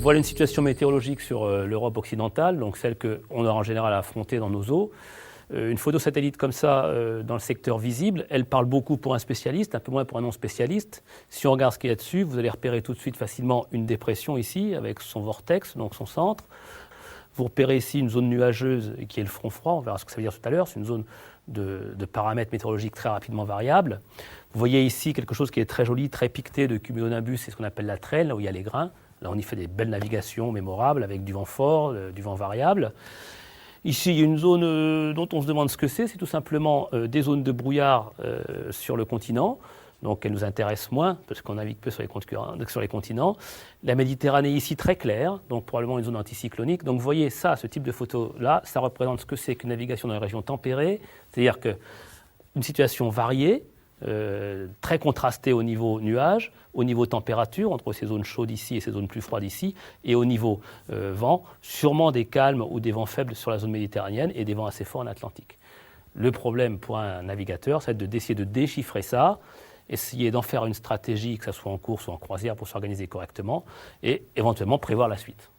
Voilà une situation météorologique sur l'Europe occidentale, donc celle qu'on a en général à affronter dans nos eaux. Une photo satellite comme ça, dans le secteur visible, elle parle beaucoup pour un spécialiste, un peu moins pour un non-spécialiste. Si on regarde ce qu'il y a dessus, vous allez repérer tout de suite facilement une dépression ici, avec son vortex, donc son centre. Vous repérez ici une zone nuageuse qui est le front froid, on verra ce que ça veut dire tout à l'heure, c'est une zone de paramètres météorologiques très rapidement variables. Vous voyez ici quelque chose qui est très joli, très piqueté de cumulonimbus, c'est ce qu'on appelle la trêle, là où il y a les grains. Là, on y fait des belles navigations mémorables avec du vent fort, du vent variable. Ici, il y a une zone dont on se demande ce que c'est tout simplement des zones de brouillard sur le continent. Donc, elles nous intéressent moins, parce qu'on navigue peu sur les continents. La Méditerranée ici, très claire, donc probablement une zone anticyclonique. Donc, vous voyez ça, ce type de photo-là, ça représente ce que c'est qu'une navigation dans les régions tempérées, c'est-à-dire qu'une situation variée, très contrastée au niveau nuage, au niveau température, entre ces zones chaudes ici et ces zones plus froides ici, et au niveau vent, sûrement des calmes ou des vents faibles sur la zone méditerranéenne et des vents assez forts en Atlantique. Le problème pour un navigateur, c'est d'essayer de déchiffrer ça, essayer d'en faire une stratégie, que ce soit en course ou en croisière, pour s'organiser correctement, et éventuellement prévoir la suite.